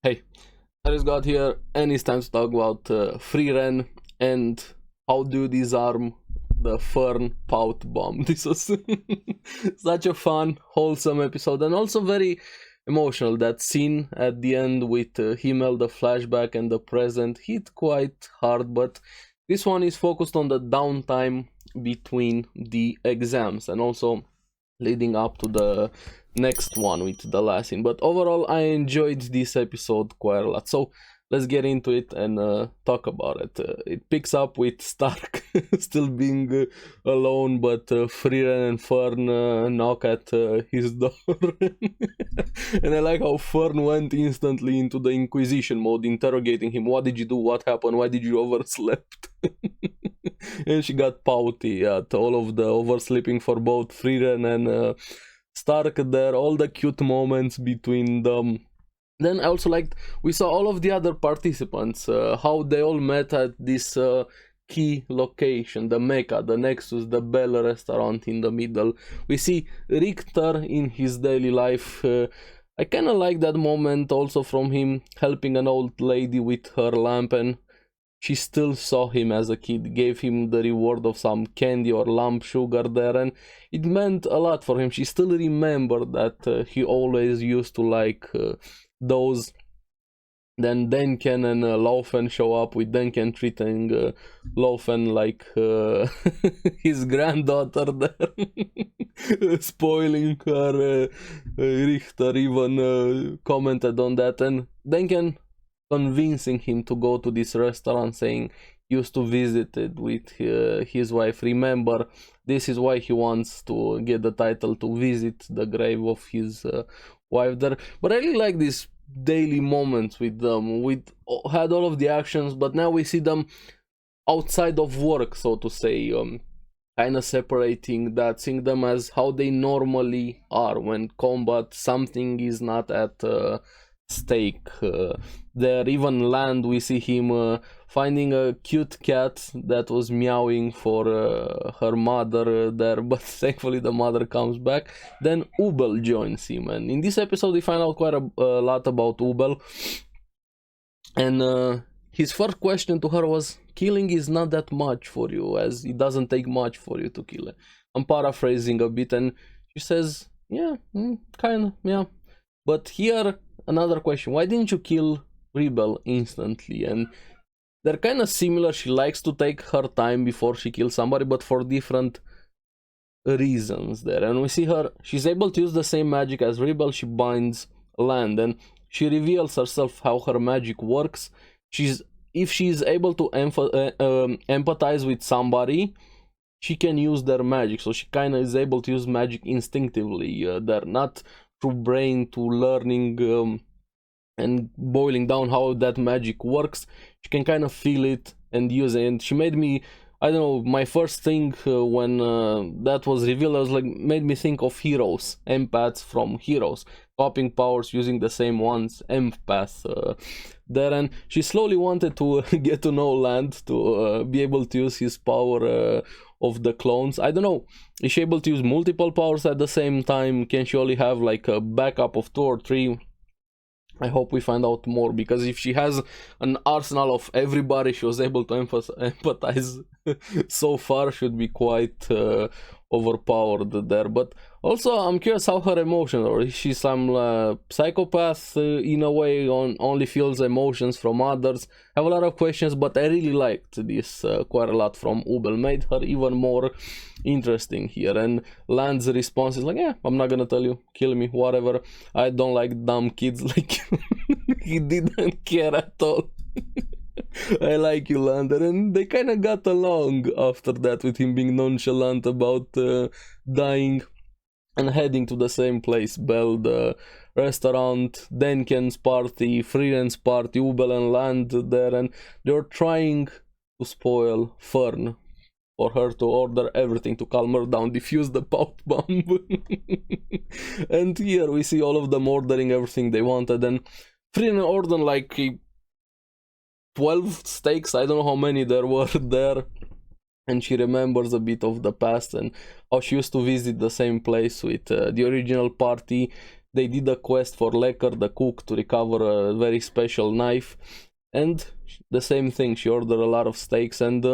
Hey, ARESxGOD here, and it's time to talk about Frieren and how to disarm the Fern Pout bomb. This was such a fun, wholesome episode, and also very emotional. That scene at the end with Himmel, the flashback, and the present hit quite hard, but this one is focused on the downtime between the exams and also leading up to the next one with the last scene. But overall, I enjoyed this episode quite a lot. So let's get into it and talk about it. It picks up with Stark still being alone, but Frieren and Fern knock at his door. And I like how Fern went instantly into the Inquisition mode, interrogating him. What did you do? What happened? Why did you overslept? And she got pouty at all of the oversleeping for both Frieren and Stark there, all the cute moments between them. Then I also liked, we saw all of the other participants, how they all met at this key location, the Mecca, the Nexus, the Bell restaurant in the middle. We see Richter in his daily life. I kind of like that moment also from him helping an old lady with her lamp, and she still saw him as a kid, gave him the reward of some candy or lump sugar there, and it meant a lot for him. She still remembered that he always used to like those. Then Denken and Laufen show up, with Denken treating Laufen like his granddaughter there, spoiling her. Richter even commented on that, and Denken convincing him to go to this restaurant, saying used to visit it with his wife. Remember, this is why he wants to get the title, to visit the grave of his wife there. But I really like these daily moments with them. We had all of the actions, but now we see them outside of work, so to say, kind of separating that, seeing them as how they normally are when combat, something is not at stake. There, even Land, we see him finding a cute cat that was meowing for her mother there, but thankfully the mother comes back. Then Ubel joins him, and in this episode we find out quite a lot about Ubel. And his first question to her was, killing is not that much for you, as it doesn't take much for you to kill it. I'm paraphrasing a bit, and she says, yeah, kind of, yeah. But here, another question, why didn't you kill Rebel instantly? And they're kind of similar. She likes to take her time before she kills somebody, but for different reasons there. And we see her, she's able to use the same magic as Rebel. She binds Land, and she reveals herself how her magic works. If she's able to empathize with somebody, she can use their magic. So she kind of is able to use magic instinctively. They're not through brain to learning and boiling down how that magic works. She can kind of feel it and use it. And she made me, I don't know, my first thing when that was revealed, I was like, made me think of Heroes, empaths from Heroes, copying powers using the same ones, empath there. And she slowly wanted to get to know Land, to be able to use his power of the clones. I don't know, is she able to use multiple powers at the same time? Can she only have like a backup of 2 or 3? I hope we find out more, because if she has an arsenal of everybody she was able to empathize so far, should be quite overpowered there. But also I'm curious how her emotions, or is she some psychopath in a way, only feels emotions from others? I have a lot of questions, but I really liked this quite a lot from Ubel, made her even more interesting here. And Land's response is like, yeah, I'm not gonna tell you, kill me, whatever, I don't like dumb kids like you. He didn't care at all. I like you, Lander. And they kind of got along after that, with him being nonchalant about dying and heading to the same place, Bell, the restaurant, Denken's party, Frieren's party, Ubel and Land there, and they're trying to spoil Fern for her to order everything to calm her down, defuse the pout bomb. And here we see all of them ordering everything they wanted, and Frieren ordered like 12 steaks, I don't know how many there were there. And she remembers a bit of the past and how she used to visit the same place with the original party. they did a quest for Lecker, the cook, to recover a very special knife, and the same thing, she ordered a lot of steaks, and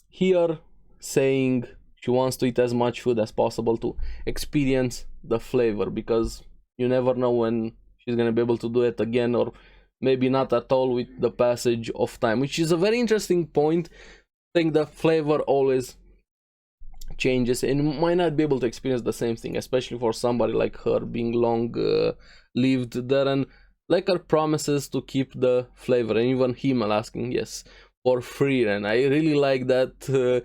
here saying she wants to eat as much food as possible to experience the flavor, because you never know when she's gonna be able to do it again, or maybe not at all with the passage of time, which is a very interesting point. I think the flavor always changes and you might not be able to experience the same thing, especially for somebody like her being long lived there. And Lecker promises to keep the flavor, and even Himmel asking, yes, for free. And I really like that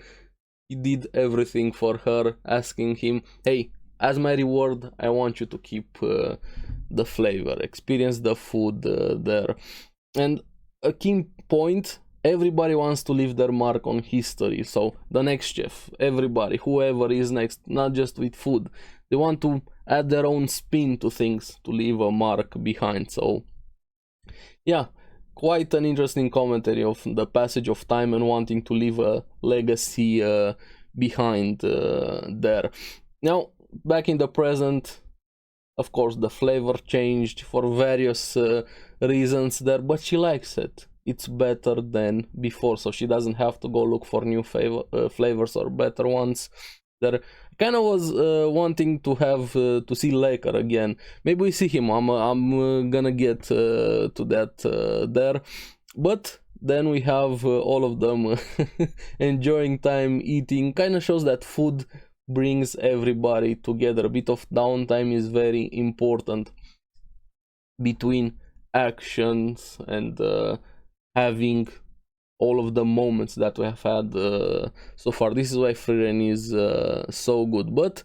he did everything for her, asking him, hey, as my reward, I want you to keep the flavor, experience the food there. And a key point, everybody wants to leave their mark on history. So the next chef, everybody, whoever is next, not just with food, they want to add their own spin to things, to leave a mark behind. So yeah, quite an interesting commentary of the passage of time and wanting to leave a legacy behind there. Now, back in the present, of course, the flavor changed for various reasons there, but she likes it. It's better than before, so she doesn't have to go look for new flavors or better ones. There, kind of was wanting to have to see Lecker again. Maybe we see him. I'm gonna get to that there, but then we have all of them enjoying time, eating. Kind of shows that food brings everybody together. A bit of downtime is very important between actions and having all of the moments that we have had so far. This is why Frieren is so good, but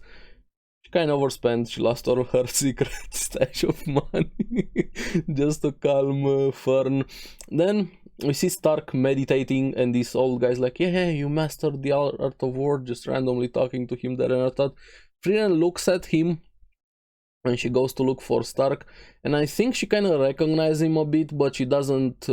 she kind of overspent. She lost all her secret stash of money just to calm Fern. Then we see Stark meditating, and this old guy's like, yeah, you mastered the art of war, just randomly talking to him there. And I thought, Frieren looks at him and she goes to look for Stark, and I think she kind of recognizes him a bit, but she doesn't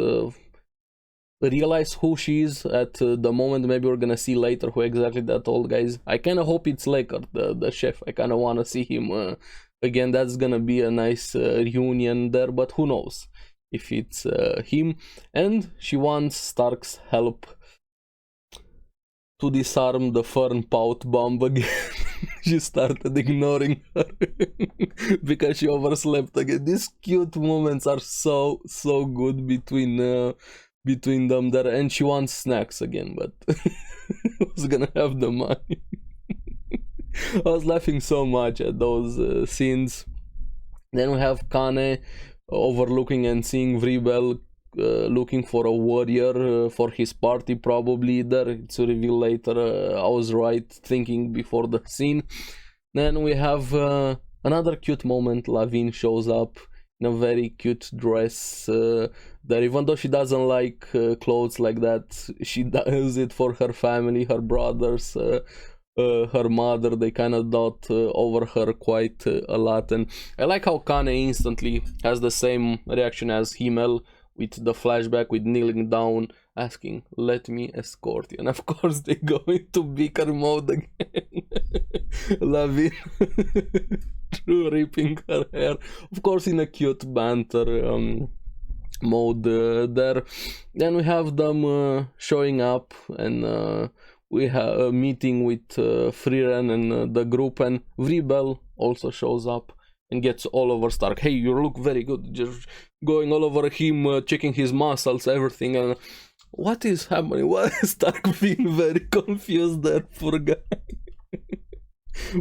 realize who she is at the moment. Maybe we're gonna see later who exactly that old guy is. I kind of hope it's Lecker, the chef. I kind of want to see him again. That's gonna be a nice reunion there, but who knows if it's him. And she wants Stark's help to disarm the Fern Pout bomb again. She started ignoring her because she overslept again. These cute moments are so good between them there, and she wants snacks again, but who's gonna have the money? I was laughing so much at those scenes. Then we have Kane overlooking and seeing Vribel looking for a warrior for his party, probably there. It's revealed later. I was right thinking before the scene. Then we have another cute moment. Lavigne shows up in a very cute dress there, even though she doesn't like clothes like that. She does it for her family, her brothers, her mother. They kind of dote over her quite a lot, and I like how Kane instantly has the same reaction as Himmel with the flashback, with kneeling down, asking, let me escort you. And of course they go into beaker mode again. Lavigne ripping her hair, of course in a cute banter mode there. Then we have them showing up, and we have a meeting with Frieren and the group, and Vribel also shows up and gets all over Stark. Hey, you look very good. Just going all over him, checking his muscles, everything. And what is happening? Why is Stark being very confused there, poor guy?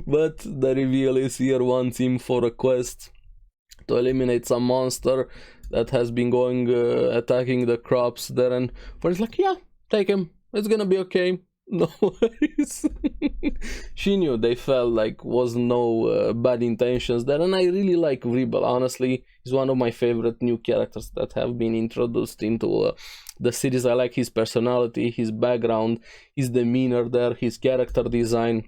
But the reveal is here wants him for a quest to eliminate some monster that has been going attacking the crops there. And Frien's like, yeah, take him. It's gonna be okay. No worries. She knew they felt like was no bad intentions there, and I really like Vribel. Honestly, he's one of my favorite new characters that have been introduced into the series. I like his personality, his background, his demeanor there, his character design.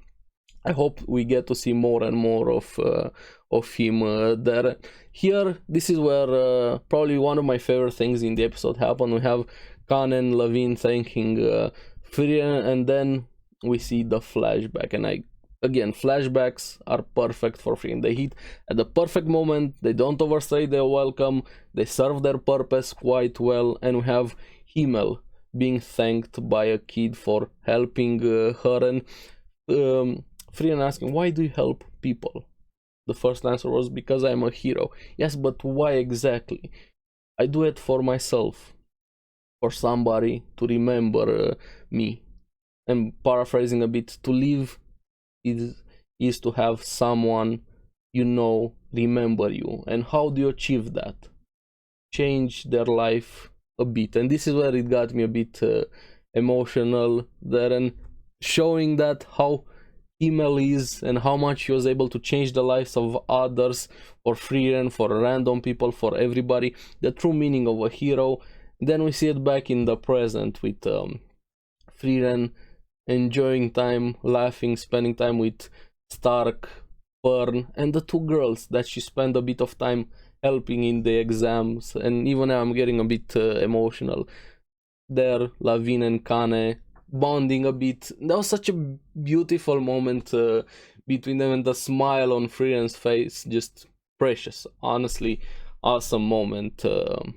I hope we get to see more and more of him there. Here, this is where probably one of my favorite things in the episode happened. We have Khan and Lavigne thanking Frieren, and then we see the flashback, and I again, flashbacks are perfect for Frieren. They hit at the perfect moment, they don't overstay their welcome, they serve their purpose quite well, and we have Himmel being thanked by a kid for helping her, and Frieren asking, why do you help people? The first answer was, because I'm a hero. Yes, but why exactly? I do it for myself, for somebody to remember me. And paraphrasing a bit, to live is to have someone you know remember you. And how do you achieve that? Change their life a bit. And this is where it got me a bit emotional there, and showing that how Himmel is and how much he was able to change the lives of others, for Frieren, for random people, for everybody, the true meaning of a hero. Then we see it back in the present with Frieren enjoying time, laughing, spending time with Stark, Fern, and the two girls that she spent a bit of time helping in the exams. And even now I'm getting a bit emotional there. Lavin and Kane bonding a bit. That was such a beautiful moment between them, and the smile on Frieren's face, just precious. Honestly, awesome moment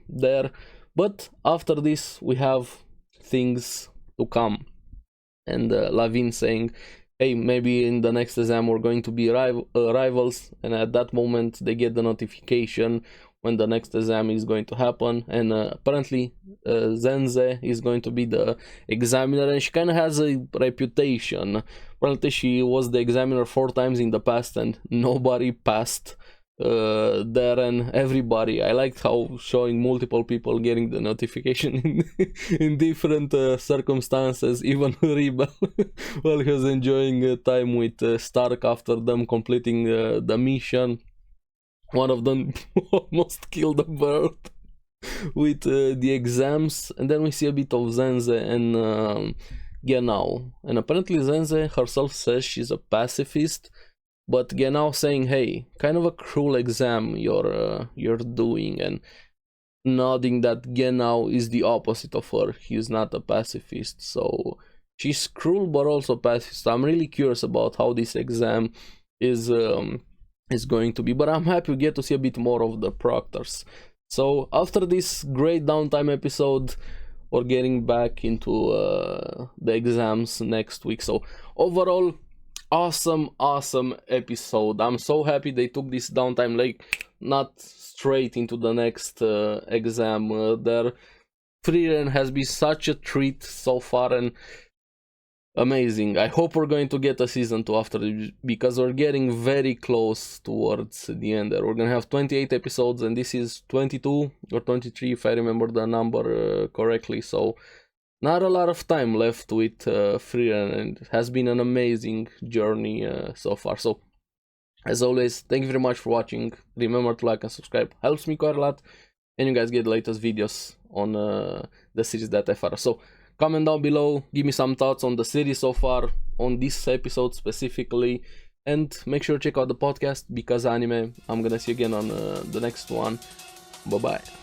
there. But after this we have things to come, and Lavin saying, hey, maybe in the next exam we're going to be rivals, and at that moment they get the notification when the next exam is going to happen, and apparently Zenze is going to be the examiner, and she kind of has a reputation. Apparently she was the examiner 4 times in the past and nobody passed there, and everybody, I liked how showing multiple people getting the notification in different circumstances, even Rebel while he was enjoying time with Stark after them completing the mission. One of them almost killed a bird with the exams. And then we see a bit of Zenze and Genau, and apparently Zenze herself says she's a pacifist, but Genau saying, hey, kind of a cruel exam you're doing, and nodding that Genau is the opposite of her. He's not a pacifist, so she's cruel but also pacifist. I'm really curious about how this exam is going to be, but I'm happy we get to see a bit more of the proctors. So after this great downtime episode, we're getting back into the exams next week. So overall, awesome episode. I'm so happy they took this downtime, like not straight into the next exam there. Frieren has been such a treat so far, and amazing. I hope we're going to get a season 2 after this, because we're getting very close towards the end there. We're gonna have 28 episodes, and this is 22 or 23 if I remember the number correctly, so not a lot of time left with Frieren, and it has been an amazing journey so far. So as always, thank you very much for watching. Remember to like and subscribe, helps me quite a lot, and you guys get the latest videos on the series that I follow. So comment down below, give me some thoughts on the series so far, on this episode specifically, and make sure to check out the podcast, Because Anime. I'm gonna see you again on the next one. Bye bye.